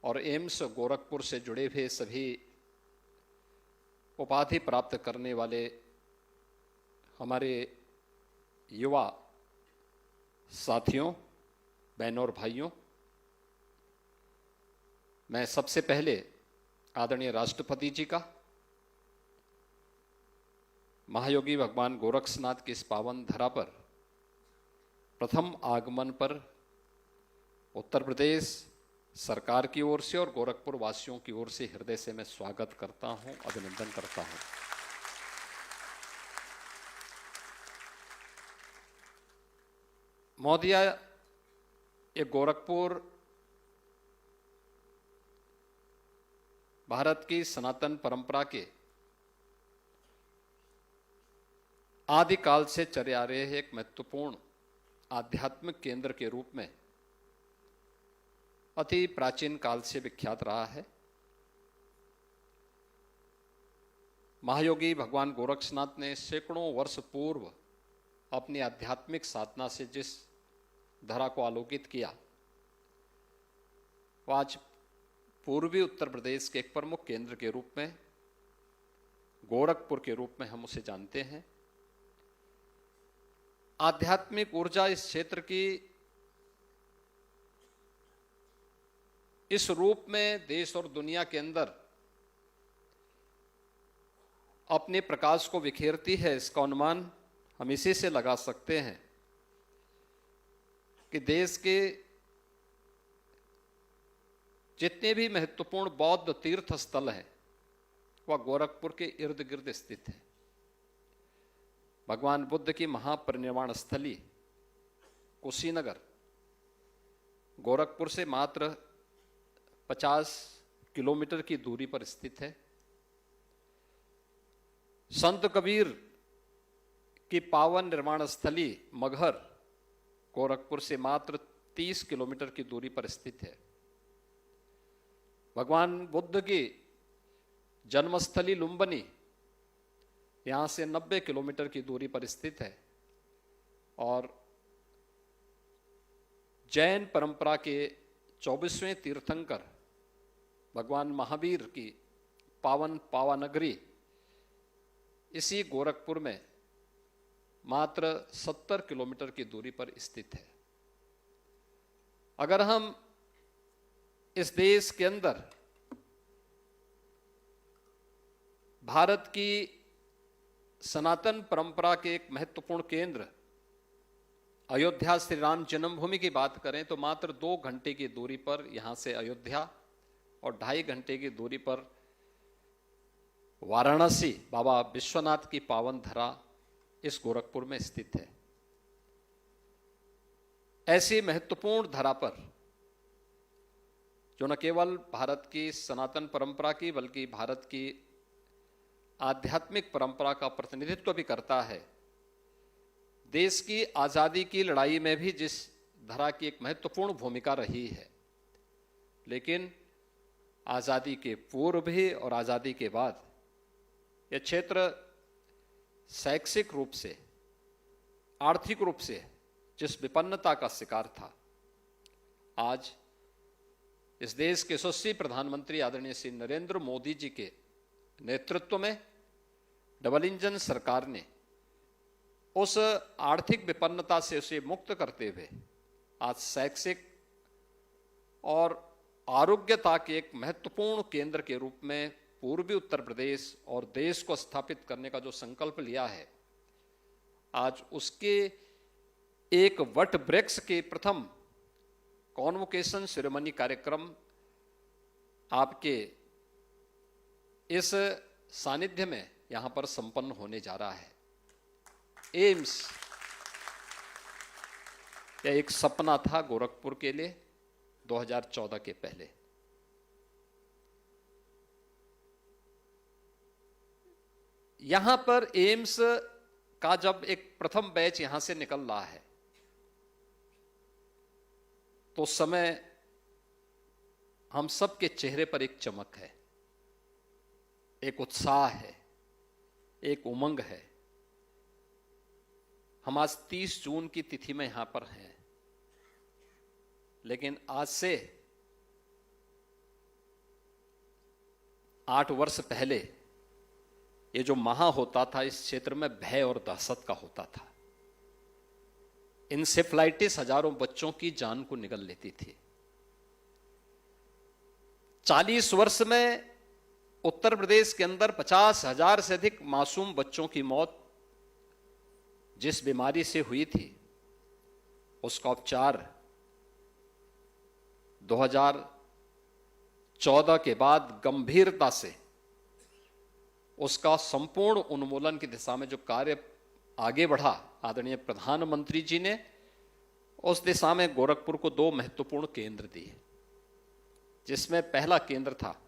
और एम्स गोरखपुर से जुड़े हुए सभी उपाधि प्राप्त करने वाले हमारे युवा साथियों, बहनों और भाइयों, मैं सबसे पहले आदरणीय राष्ट्रपति जी का, महायोगी भगवान गोरक्षनाथ की इस पावन धरा पर प्रथम आगमन पर उत्तर प्रदेश सरकार की ओर से और गोरखपुर वासियों की ओर से हृदय से मैं स्वागत करता हूं, अभिनंदन करता हूं। महोदया, ये गोरखपुर भारत की सनातन परंपरा के आदिकाल से चले आ रहे एक महत्वपूर्ण आध्यात्मिक केंद्र के रूप में अति प्राचीन काल से विख्यात रहा है। महायोगी भगवान गोरक्षनाथ ने सैकड़ों वर्ष पूर्व अपनी आध्यात्मिक साधना से जिस धरा को आलोकित किया, वह आज पूर्वी उत्तर प्रदेश के एक प्रमुख केंद्र के रूप में, गोरखपुर के रूप में हम उसे जानते हैं। आध्यात्मिक ऊर्जा इस क्षेत्र की इस रूप में देश और दुनिया के अंदर अपने प्रकाश को बिखेरती है, इसका अनुमान हम इसी से लगा सकते हैं कि देश के जितने भी महत्वपूर्ण बौद्ध तीर्थ स्थल हैं वह गोरखपुर के इर्द गिर्द स्थित है। भगवान बुद्ध की महापरिनिर्वाण स्थली कुशीनगर गोरखपुर से मात्र 50 किलोमीटर की दूरी पर स्थित है। संत कबीर की पावन निर्वाण स्थली मगहर गोरखपुर से मात्र 30 किलोमीटर की दूरी पर स्थित है। भगवान बुद्ध की जन्मस्थली लुम्बिनी यहां से 90 किलोमीटर की दूरी पर स्थित है और जैन परंपरा के 24वें तीर्थंकर भगवान महावीर की पावन पावानगरी इसी गोरखपुर में मात्र 70 किलोमीटर की दूरी पर स्थित है। अगर हम इस देश के अंदर भारत की सनातन परंपरा के एक महत्वपूर्ण केंद्र अयोध्या श्री राम जन्मभूमि की बात करें तो मात्र 2 घंटे की दूरी पर यहां से अयोध्या और 2.5 घंटे की दूरी पर वाराणसी बाबा विश्वनाथ की पावन धरा इस गोरखपुर में स्थित है। ऐसी महत्वपूर्ण धरा पर जो न केवल भारत की सनातन परंपरा की बल्कि भारत की आध्यात्मिक परंपरा का प्रतिनिधित्व भी करता है, देश की आजादी की लड़ाई में भी जिस धरा की एक महत्वपूर्ण भूमिका रही है, लेकिन आजादी के पूर्व भी और आजादी के बाद यह क्षेत्र शैक्षिक रूप से, आर्थिक रूप से जिस विपन्नता का शिकार था, आज इस देश के यशस्वी प्रधानमंत्री आदरणीय श्री नरेंद्र मोदी जी के नेतृत्व में डबल इंजन सरकार ने उस आर्थिक विपन्नता से उसे मुक्त करते हुए आज शैक्षिक और आरोग्यता के एक महत्वपूर्ण केंद्र के रूप में पूर्वी उत्तर प्रदेश और देश को स्थापित करने का जो संकल्प लिया है, आज उसके एक वट वृक्ष के प्रथम कॉन्वोकेशन सेरेमनी कार्यक्रम आपके इस सानिध्य में यहां पर संपन्न होने जा रहा है। एम्स यह एक सपना था गोरखपुर के लिए 2014 के पहले। यहां पर एम्स का जब एक प्रथम बैच यहां से निकल रहा है तो उस समय हम सबके चेहरे पर एक चमक है, एक उत्साह है, एक उमंग है। हम आज 30 जून की तिथि में यहां पर हैं, लेकिन आज से 8 वर्ष पहले ये जो महा होता था, इस क्षेत्र में भय और दहशत का होता था। इंसेफ्लाइटिस हजारों बच्चों की जान को निगल लेती थी। 40 वर्ष में उत्तर प्रदेश के अंदर 50,000 से अधिक मासूम बच्चों की मौत जिस बीमारी से हुई थी, उसका उपचार 2014 के बाद गंभीरता से उसका संपूर्ण उन्मूलन की दिशा में जो कार्य आगे बढ़ा, आदरणीय प्रधानमंत्री जी ने उस दिशा में गोरखपुर को 2 महत्वपूर्ण केंद्र दिए, जिसमें पहला केंद्र था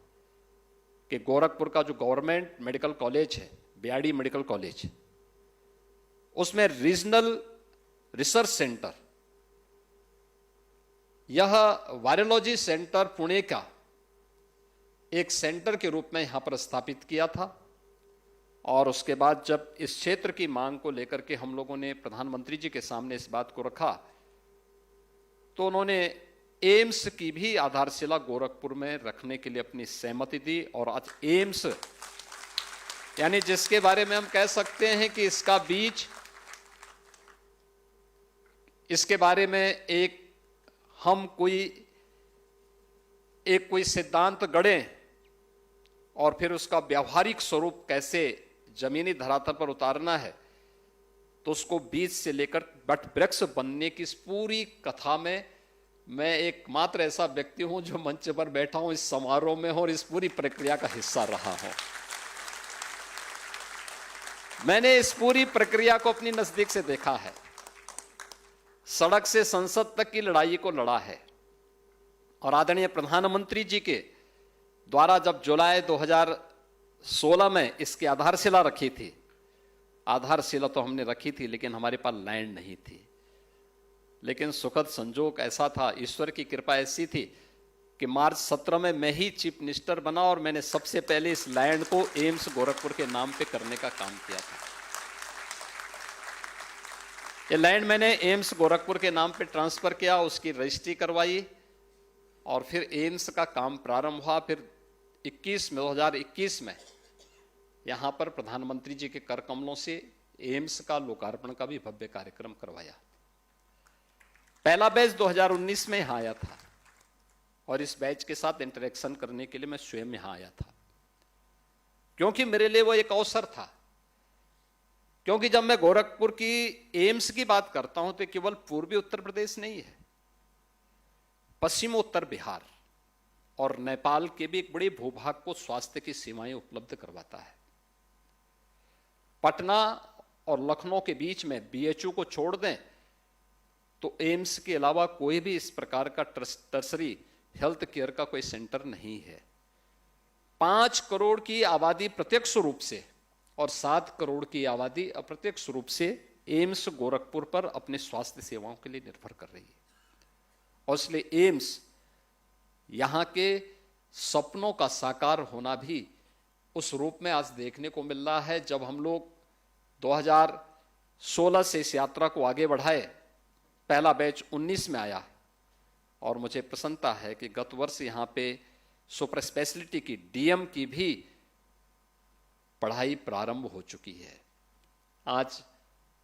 कि गोरखपुर का जो गवर्नमेंट मेडिकल कॉलेज है, बीआरडी मेडिकल कॉलेज, उसमें रीजनल रिसर्च सेंटर, यह वायरोलॉजी सेंटर पुणे का एक सेंटर के रूप में यहां पर स्थापित किया था। और उसके बाद जब इस क्षेत्र की मांग को लेकर के हम लोगों ने प्रधानमंत्री जी के सामने इस बात को रखा, तो उन्होंने एम्स की भी आधारशिला गोरखपुर में रखने के लिए अपनी सहमति दी। और आज एम्स यानी जिसके बारे में हम कह सकते हैं कि इसका बीज, इसके बारे में हम कोई सिद्धांत गढ़ें और फिर उसका व्यावहारिक स्वरूप कैसे जमीनी धरातल पर उतारना है, तो उसको बीज से लेकर वट वृक्ष बनने की इस पूरी कथा में मैं एकमात्र ऐसा व्यक्ति हूं जो मंच पर बैठा हूं इस समारोह में और इस पूरी प्रक्रिया का हिस्सा रहा हूं। मैंने इस पूरी प्रक्रिया को अपनी नजदीक से देखा है, सड़क से संसद तक की लड़ाई को लड़ा है। और आदरणीय प्रधानमंत्री जी के द्वारा जब जुलाई 2016 में इसकी आधारशिला रखी थी, आधारशिला तो हमने रखी थी लेकिन हमारे पास लैंड नहीं थी। लेकिन सुखद संजोग ऐसा था, ईश्वर की कृपा ऐसी थी कि मार्च 17 में मैं ही चीफ मिनिस्टर बना और मैंने सबसे पहले इस लैंड को एम्स गोरखपुर के नाम पे करने का काम किया था। ये लैंड मैंने एम्स गोरखपुर के नाम पे ट्रांसफर किया, उसकी रजिस्ट्री करवाई और फिर एम्स का काम प्रारंभ हुआ। फिर 2021 में यहां पर प्रधानमंत्री जी के कर कमलों से एम्स का लोकार्पण का भी भव्य कार्यक्रम करवाया। पहला बैच 2019 में यहां आया था और इस बैच के साथ इंटरेक्शन करने के लिए मैं स्वयं यहां आया था, क्योंकि मेरे लिए वो एक अवसर था। क्योंकि जब मैं गोरखपुर की एम्स की बात करता हूं तो केवल पूर्वी उत्तर प्रदेश नहीं है, पश्चिम उत्तर बिहार और नेपाल के भी एक बड़े भूभाग को स्वास्थ्य की सेवाएं उपलब्ध करवाता है। पटना और लखनऊ के बीच में बीएचयू को छोड़ दें तो एम्स के अलावा कोई भी इस प्रकार का टर्सरी हेल्थ केयर का कोई सेंटर नहीं है। 5 करोड़ की आबादी प्रत्यक्ष रूप से और 7 करोड़ की आबादी अप्रत्यक्ष रूप से एम्स गोरखपुर पर अपने स्वास्थ्य सेवाओं के लिए निर्भर कर रही है। और इसलिए एम्स यहां के सपनों का साकार होना भी उस रूप में आज देखने को मिल रहा है। जब हम लोग 2016 से इस यात्रा को आगे बढ़ाए, पहला बैच 19 में आया और मुझे प्रसन्नता है कि गत वर्ष यहां पे सुपर स्पेशलिटी की डीएम की भी पढ़ाई प्रारंभ हो चुकी है। आज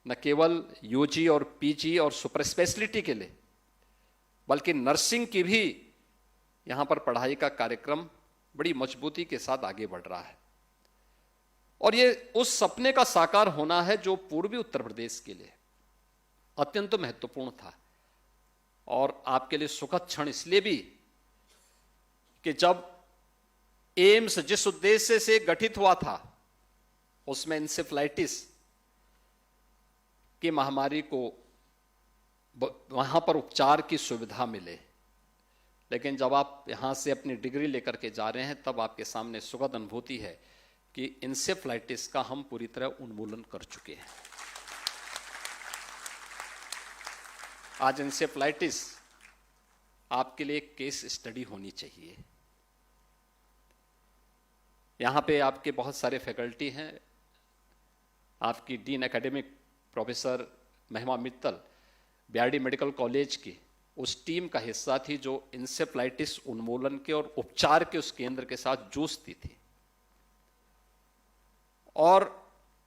न केवल यूजी और पीजी और सुपर स्पेशलिटी के लिए बल्कि नर्सिंग की भी यहां पर पढ़ाई का कार्यक्रम बड़ी मजबूती के साथ आगे बढ़ रहा है। और ये उस सपने का साकार होना है जो पूर्वी उत्तर प्रदेश के लिए अत्यंत महत्वपूर्ण था। और आपके लिए सुखद क्षण इसलिए भी कि जब एम्स जिस उद्देश्य से गठित हुआ था उसमें इंसेफ्लाइटिस की महामारी को वहां पर उपचार की सुविधा मिले, लेकिन जब आप यहां से अपनी डिग्री लेकर के जा रहे हैं तब आपके सामने सुखद अनुभूति है कि इंसेफ्लाइटिस का हम पूरी तरह उन्मूलन कर चुके हैं। आज इंसेफ्लाइटिस आपके लिए एक केस स्टडी होनी चाहिए। यहां पे आपके बहुत सारे फैकल्टी हैं। आपकी डीन एकेडमिक प्रोफेसर महिमा मित्तल बीआरडी मेडिकल कॉलेज की उस टीम का हिस्सा थी जो इंसेफ्लाइटिस उन्मूलन के और उपचार के उस केंद्र के साथ जूझती थी। और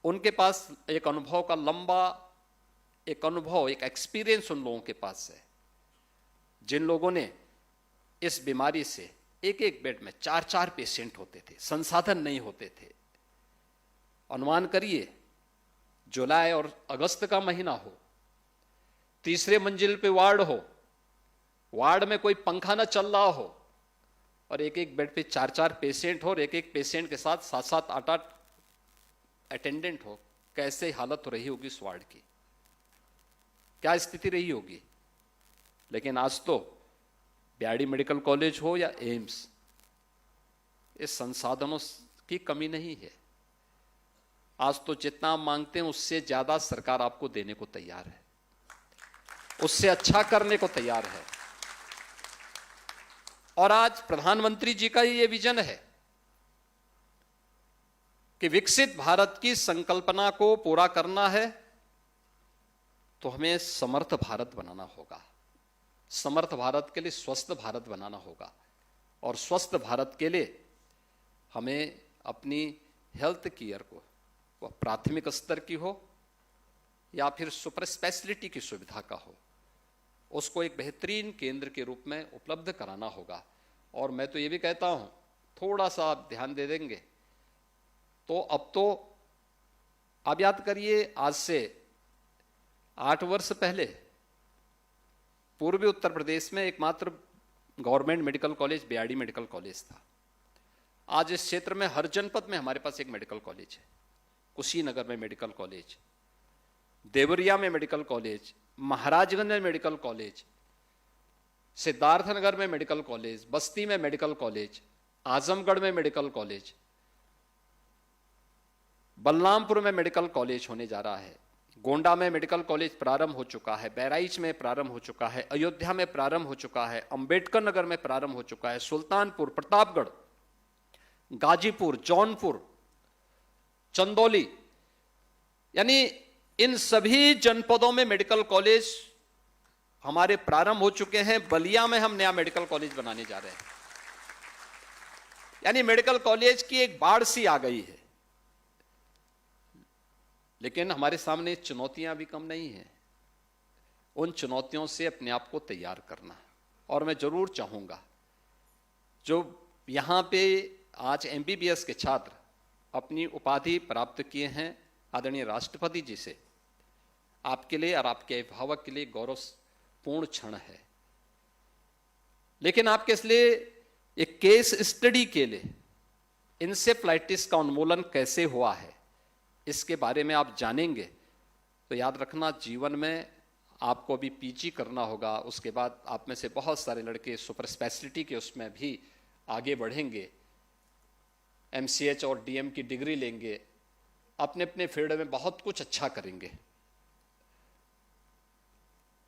उनके पास एक अनुभव का लंबा एक एक्सपीरियंस उन लोगों के पास है, जिन लोगों ने इस बीमारी से एक एक बेड में 4-4 पेशेंट होते थे, संसाधन नहीं होते थे। अनुमान करिए, जुलाई और अगस्त का महीना हो, तीसरे मंजिल पे वार्ड हो, वार्ड में कोई पंखा ना चल रहा हो और एक एक बेड पे 4-4 पेशेंट हो और एक एक पेशेंट के साथ 7-7 8-8 अटेंडेंट हो, कैसे हालत हो रही होगी उस वार्ड की, क्या स्थिति रही होगी। लेकिन आज तो बीआरडी मेडिकल कॉलेज हो या एम्स, इस संसाधनों की कमी नहीं है। आज तो जितना आप मांगते हैं उससे ज्यादा सरकार आपको देने को तैयार है, उससे अच्छा करने को तैयार है। और आज प्रधानमंत्री जी का ये विजन है कि विकसित भारत की संकल्पना को पूरा करना है तो हमें समर्थ भारत बनाना होगा। समर्थ भारत के लिए स्वस्थ भारत बनाना होगा और स्वस्थ भारत के लिए हमें अपनी हेल्थ केयर को, वह प्राथमिक स्तर की हो या फिर सुपर स्पेशलिटी की सुविधा का हो, उसको एक बेहतरीन केंद्र के रूप में उपलब्ध कराना होगा। और मैं तो ये भी कहता हूं, थोड़ा सा आप ध्यान दे देंगे तो अब तो आप याद करिए, आज से 8 वर्ष पहले पूर्वी उत्तर प्रदेश में एकमात्र government medical college BRD medical college था। आज इस क्षेत्र में हर जनपद में हमारे पास एक मेडिकल कॉलेज है। कुशीनगर में मेडिकल कॉलेज, देवरिया में मेडिकल कॉलेज, महाराजगंज में मेडिकल कॉलेज, सिद्धार्थनगर में मेडिकल कॉलेज, बस्ती में मेडिकल कॉलेज, आजमगढ़ में मेडिकल कॉलेज, बलरामपुर में मेडिकल कॉलेज होने जा रहा है, गोंडा में मेडिकल कॉलेज प्रारंभ हो चुका है, बहराइच में प्रारंभ हो चुका है, अयोध्या में प्रारंभ हो चुका है, अंबेडकर नगर में प्रारंभ हो चुका है, सुल्तानपुर, प्रतापगढ़, गाजीपुर, जौनपुर, चंदौली, यानी इन सभी जनपदों में मेडिकल कॉलेज हमारे प्रारंभ हो चुके हैं। बलिया में हम नया मेडिकल कॉलेज बनाने जा रहे हैं। यानी मेडिकल कॉलेज की एक बाढ़ सी आ गई है। लेकिन हमारे सामने चुनौतियां भी कम नहीं है। उन चुनौतियों से अपने आप को तैयार करना। और मैं जरूर चाहूंगा, जो यहां पे आज एमबीबीएस के छात्र अपनी उपाधि प्राप्त किए हैं, आदरणीय राष्ट्रपति जी से, आपके लिए और आपके अभिभावक के लिए गौरवपूर्ण क्षण है। लेकिन आपके इसलिए एक केस स्टडी के लिए इंसेफ्लाइटिस का उन्मूलन कैसे हुआ है, इसके बारे में आप जानेंगे तो याद रखना, जीवन में आपको भी पीजी करना होगा। उसके बाद आप में से बहुत सारे लड़के सुपर स्पेशलिटी के उसमें भी आगे बढ़ेंगे, एमसीएच और डीएम की डिग्री लेंगे, अपने अपने फील्ड में बहुत कुछ अच्छा करेंगे।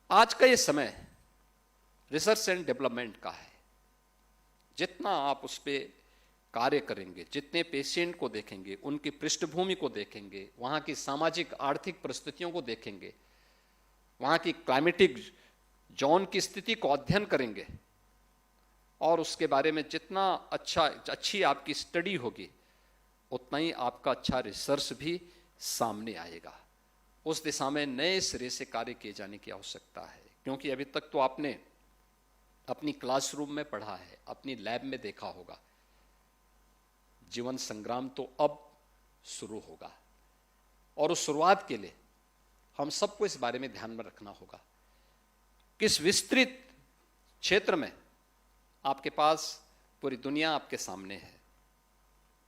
आज का ये समय रिसर्च एंड डेवलपमेंट का है। जितना आप उस पर कार्य करेंगे, जितने पेशेंट को देखेंगे, उनकी पृष्ठभूमि को देखेंगे, वहां की सामाजिक आर्थिक परिस्थितियों को देखेंगे, वहां की क्लाइमेटिक जोन की स्थिति को अध्ययन करेंगे और उसके बारे में जितना अच्छी आपकी स्टडी होगी, उतना ही आपका अच्छा रिसर्च भी सामने आएगा। उस दिशा में नए सिरे से कार्य किए जाने की आवश्यकता है। क्योंकि अभी तक तो आपने अपनी क्लासरूम में पढ़ा है, अपनी लैब में देखा होगा। जीवन संग्राम तो अब शुरू होगा और उस शुरुआत के लिए हम सबको इस बारे में ध्यान में रखना होगा। किस विस्तृत क्षेत्र में आपके पास पूरी दुनिया आपके सामने है,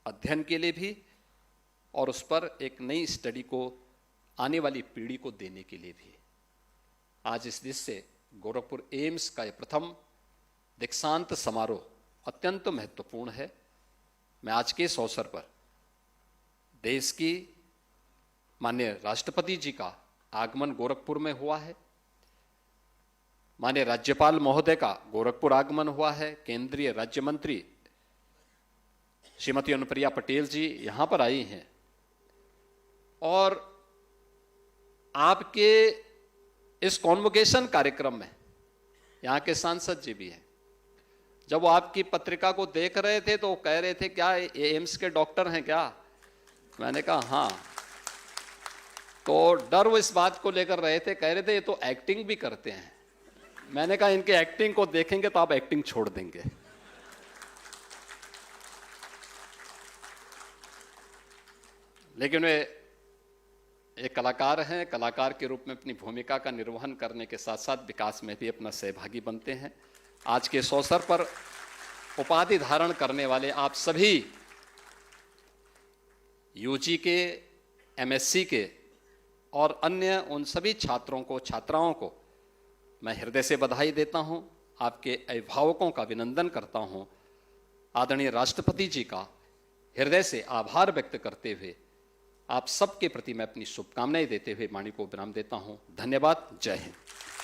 अध्ययन के लिए भी और उस पर एक नई स्टडी को आने वाली पीढ़ी को देने के लिए भी। आज इस देश से गोरखपुर एम्स का यह प्रथम दीक्षांत समारोह अत्यंत महत्वपूर्ण है। मैं आज के इस अवसर पर देश की माननीय राष्ट्रपति जी का आगमन गोरखपुर में हुआ है, माननीय राज्यपाल महोदय का गोरखपुर आगमन हुआ है, केंद्रीय राज्य मंत्री श्रीमती अनुप्रिया पटेल जी यहां पर आई हैं और आपके इस कॉन्वोकेशन कार्यक्रम में यहां के सांसद जी भी हैं। जब वो आपकी पत्रिका को देख रहे थे तो कह रहे थे क्या ये एम्स के डॉक्टर हैं क्या, मैंने कहा हाँ। तो डर वो इस बात को लेकर रहे थे, कह रहे थे ये तो एक्टिंग भी करते हैं। मैंने कहा इनके एक्टिंग को देखेंगे तो आप एक्टिंग छोड़ देंगे। लेकिन वे एक कलाकार हैं, कलाकार के रूप में अपनी भूमिका का निर्वहन करने के साथ साथ विकास में भी अपना सहभागी बनते हैं। आज के इस अवसर पर उपाधि धारण करने वाले आप सभी यूजी के, एमएससी के और अन्य उन सभी छात्रों को, छात्राओं को मैं हृदय से बधाई देता हूं, आपके अभिभावकों का अभिनंदन करता हूं, आदरणीय राष्ट्रपति जी का हृदय से आभार व्यक्त करते हुए आप सबके प्रति मैं अपनी शुभकामनाएं देते हुए वाणी को विराम देता हूं। धन्यवाद। जय हिंद।